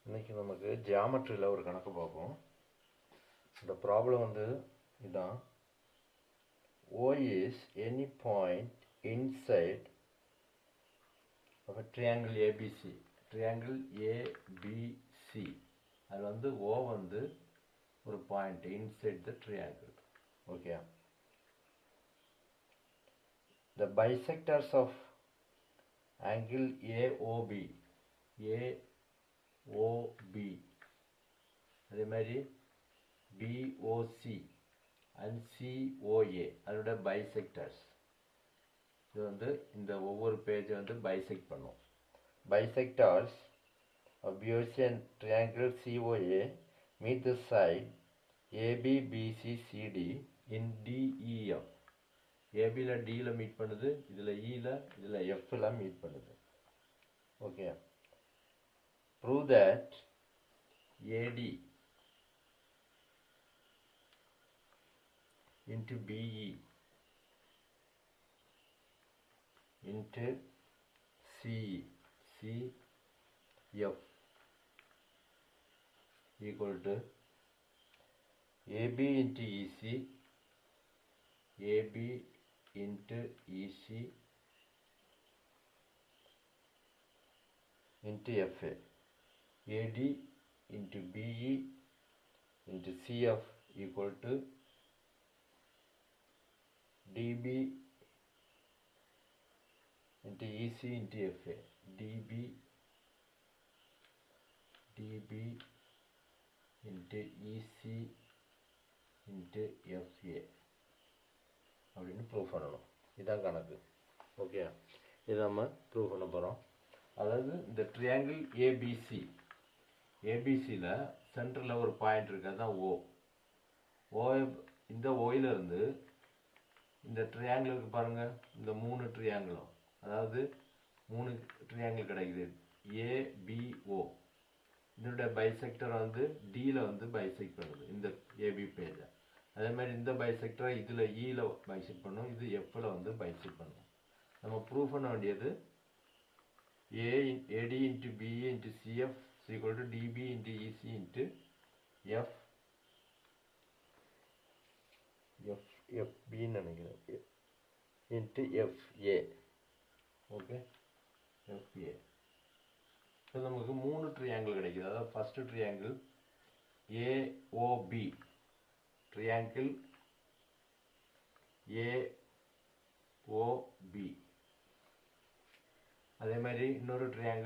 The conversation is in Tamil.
இன்னைக்கு நமக்கு ஜியாமெட்ரியில் ஒரு கணக்கு பார்ப்போம். இந்த ப்ராப்ளம் வந்து இதுதான். O is any point inside of a triangle ABC. Triangle ABC. அதில் வந்து O வந்து ஒரு point inside the triangle. Okay. The bisectors of angle AOB. அதே மாதிரி BOC and COA அதோட bisectors. இது வந்து இந்த ஒவ்வொரு பேஜை வந்து பைசெக்ட் பண்ணும். Bisectors of Bayesian triangle COA meet the side AB, BC, CD in DEF. ABல Dல மீட் பண்ணுது, இதில் Eல, இதில் Fல மீட் பண்ணுது. Okay. Prove that AD into BE into CF equal to AB into EC, AB into EC into FA, AD into BE into CF equal to DB into EC into FA, DB into EC into FA அப்படின்னு ப்ரூவ் பண்ணணும். இதுதான் கணக்கு. ஓகே, இதை நம்ம ப்ரூவ் பண்ண போகிறோம். அதாவது இந்த ட்ரையாங்கிள் ஏபிசியில் சென்டரில் ஒரு பாயிண்ட் இருக்குது, அதுதான் இந்த ஓயிலிருந்து இந்த ட்ரையாங்கிளுக்கு பாருங்கள், இந்த 3 ட்ரையாங்கிளும், அதாவது 3 ட்ரையாங்கிள் கிடைக்குது. ஏபிஓ இதனுடைய பைசெக்டரை வந்து டியில் வந்து பைசெக்ட் பண்ணுது, இந்த ஏபி பேஜை. அதே மாதிரி இந்த பைசெக்டரை இதில் இயில் பைசெக்ட் பண்ணும், இது எஃப்பில் வந்து பைசெக்ட் பண்ணும். நம்ம ப்ரூவ் பண்ண வேண்டியது AD into BE into CF is equal to DB into EC into FB நினைக்கிறேன், into FA. Okay, FA. இப்போ நமக்கு 3 ட்ரையாங்கிள் கிடைக்குது. அதாவது first triangle AOB, triangle AOB. அதே மாதிரி இன்னொரு ட்ரையாங்கிள்